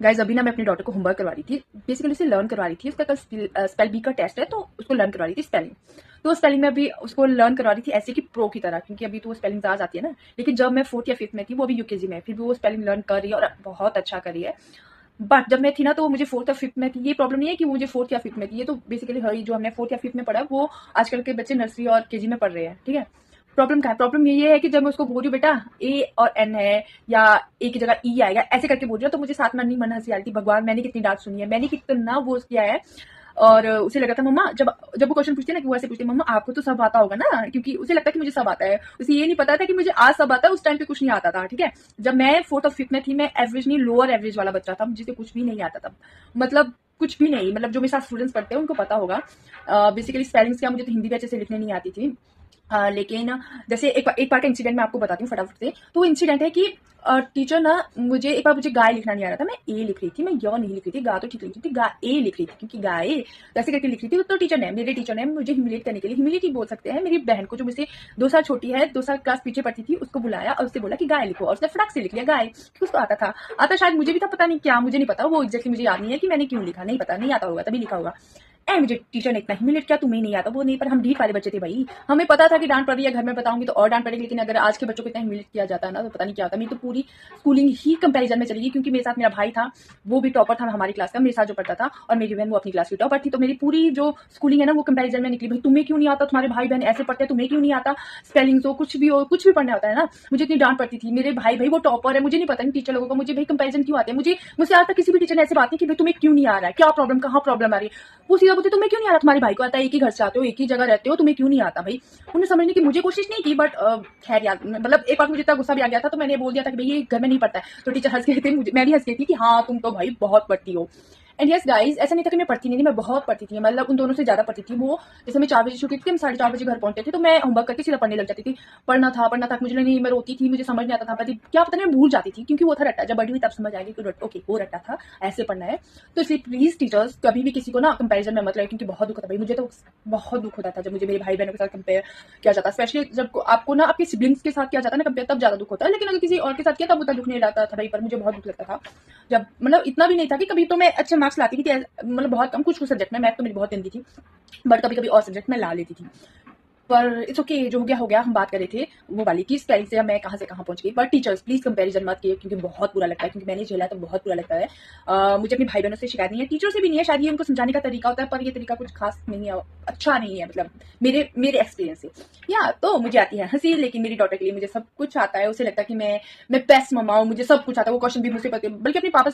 Guys अभी ना मैं अपनी डॉटर को होमवर्क करवा रही थी, बेसिकली उसे लर्न करवा रही थी। उसका कल स्पेल बी का टेस्ट है, तो उसको लर्न करवा रही थी स्पेलिंग। तो स्पेलिंग में अभी उसको लर्न करवा रही थी ऐसे कि प्रो की तरह, क्योंकि अभी तो वो स्पेलिंग आ जाती है ना। लेकिन जब मैं 4th या 5th में थी, वो अभी यूकेजी में है, फिर भी वो स्पेलिंग लर्न कर रही है और बहुत अच्छा कर रही है। बट जब मैं थी ना, तो मुझे 4th या 5th में थी। ये प्रॉब्लम नहीं है कि मुझे 4th या 5th में थी, ये तो बेसिकली हर जो हमने 4th या 5th में पढ़ा वो आजकल के बच्चे नर्सरी और केजी में पढ़ रहे हैं, ठीक है। प्रॉब्लम क्या है? प्रॉब्लम ये है कि जब मैं उसको बोल रही हूँ बेटा ए और एन है, या ए की जगह ई आएगा, ऐसे करके बोल रही हूँ, तो मुझे साथ में नहीं मन हंसी आ रही थी। भगवान, मैंने कितनी डांट सुनी है, मैंने कितना वो किया है। और उसे लगा था मम्मा, जब जब वो क्वेश्चन पूछती है ना, कि वो ऐसे पूछती है मम्मा आपको तो सब आता होगा ना, क्योंकि उसे लगता है कि मुझे सब आता है। उसे ये नहीं पता था कि मुझे आज सब आता है, उस टाइम पे कुछ नहीं आता था, ठीक है। जब मैं 4th और 5th में थी, मैं एवरेज नहीं, लोअर एवरेज वाला बच्चा था, जिसे कुछ भी नहीं आता था। मतलब कुछ भी नहीं, मतलब जो मेरे साथ स्टूडेंट्स पढ़ते हैं उनको पता होगा। बेसिकली स्पेलिंग्स क्या, मुझे तो हिंदी भी अच्छे से लिखने नहीं आती थी। लेकिन जैसे एक बार का इंसिडेंट मैं आपको बताती हूँ फटाफट से। तो वो इंसिडेंट है कि टीचर ना मुझे एक बार, मुझे गाय लिखना नहीं आ रहा था, मैं ए लिख रही थी, मैं य नहीं लिख रही थी, गा तो ठीक लिख रही थी, गा ए लिख रही थी, क्योंकि गाय ऐसे करके लिख रही थी। तो मेरे टीचर ने मुझे ह्यूमिलेट करने के लिए, ह्यूमिलेट ही बोल सकते हैं, मेरी बहन को जो मुझसे 2 साल छोटी है, 2 साल क्लास पीछे पढ़ती थी, उसको बुलाया और उससे बोला कि गाय लिखो, और उसने फटाक से लिख लिया गाय, क्योंकि उसको आता था। आता शायद मुझे भी था, पता नहीं क्या, मुझे नहीं पता, वो एग्जैक्टली मुझे याद नहीं है कि मैंने क्यों लिखा, नहीं पता, नहीं आता होगा तभी लिखा होगा। एंड मुझे टीचर ने इतना ह्यूमिलेट किया, तुम्हें नहीं आता, वो नहीं, पर हम ढीठ वाले बच्चे थे भाई, हमें पता था कि डांट पड़ रही है, घर में बताऊंगी तो और डांट पड़ेगी। लेकिन अगर आज के बच्चों को इतना ह्यूमिलेट किया जाता है ना, तो पता नहीं क्या होता। मेरी तो पूरी स्कूलिंग ही कंपैरिजन में चलेगी, क्योंकि मेरे साथ मेरा भाई था, वो भी टॉपर था हमारी क्लास का, मेरे साथ जो पढ़ता था, और मेरी बहन वो अपनी क्लास की टॉपर थी। तो मेरी पूरी जो स्कूलिंग है ना, वो कंपैरिजन में निकली। भाई तुम्हें क्यों नहीं आता, तुम्हारे भाई बहन ऐसे पढ़ते हैं, तुम्हें क्यों नहीं आता, स्पेलिंग्स हो, कुछ भी हो, कुछ भी पढ़ना होता है ना। मुझे इतनी डांट पड़ती थी, मेरे भाई भाई वो टॉपर है, मुझे नहीं पता इन टीचर लोगों को, मुझे भाई कंपैरिजन क्यों आते हैं। मुझसे आज तक किसी भी टीचर ने ऐसी बात नहीं कि भाई तुम्हें क्यों नहीं आ रहा है, क्या प्रॉब्लम, कहाँ प्रॉब्लम आ रही है। वो सीधा बोलते तुम्हें क्यों नहीं आ रहा, तुम्हारे भाई को आता है, एक ही घर से आते हो, एक ही जगह रहते हो, तुम्हें क्यों नहीं आता। भाई उन्हें समझने की मुझे कोशिश नहीं की, बट खैर यार, मतलब एक बार मुझे इतना गुस्सा भी आ गया था, तो मैंने बोल दिया था कि भाई ये घर में नहीं पढ़ता है। तो टीचर हंस गए थे, मैं भी हंस गई थी कि हाँ तुम तो भाई बहुत पढ़ती हो। एंड यस गाइज, ऐसा नहीं था कि मैं पढ़ती नहीं थी, मैं बहुत पढ़ती थी, मतलब उन दोनों से ज्यादा पढ़ती थी। वो जैसे मैं 4 बजे छुट्टी थी, हम 4:30 बजे घर पहुंचते थे, तो मैं होमवर्क करके सीधा पढ़ने लग जाती थी। पढ़ना था मुझे नहीं, मैं रोती थी, मुझे समझ नहीं आता था, क्या पता नहीं, मैं भूल जाती थी, क्योंकि वो था रट्टा। जब बड़ी हुई तब समझ आएगी कि ओके वो रट्टा था, ऐसे पढ़ना है। तो इसलिए प्लीज टीचर्स कभी भी किसी को ना कंपैरिजन में मत रहे, क्योंकि बहुत दुख होता है भाई। मुझे तो बहुत दुख होता था जब मुझे मेरे भाई बहनों के साथ कंपेयर किया जाता, स्पेशली जब आपको ना आपके सिबलिंग्स के साथ किया जाता है ना कंपेयर, तब ज्यादा दुख होता है। लेकिन अगर किसी और के साथ किया तब उतना दुख नहीं लगता था भाई, पर मुझे बहुत दुख लगता था। जब मतलब इतना भी नहीं था कि कभी तो मैं अच्छे मार्क्स लाती थी, मतलब बहुत कम, कुछ कुछ सब्जेक्ट में, मैथ तो मेरी बहुत गंदी थी, बट कभी कभी और सब्जेक्ट में ला लेती थी। पर इट्स ओके, जो हो गया। हम बात कर रहे थे वो वाली की स्पेलिंग से मैं कहाँ से कहाँ पहुंच गई। बट टीचर्स प्लीज कंपैरिजन मत किए, क्योंकि बहुत बुरा लगता है, क्योंकि मैंने झेला तो बहुत बुरा लगता है। मुझे अपनी भाई बहनों से शिकायत नहीं है, टीचर से भी नहीं है, शायद ये उनको समझाने का तरीका होता है, पर ये तरीका कुछ खास नहीं है, अच्छा नहीं है, मतलब मेरे मेरे एक्सपीरियंस से। या तो मुझे आती है हंसी, लेकिन मेरी डॉटर के लिए मुझे सब कुछ आता है। उसे लगता है कि मैं बेस्ट मम्मा हूँ, मुझे सब कुछ आता है, वो क्वेश्चन भी मुझसे पता है, बल्कि अपने पापा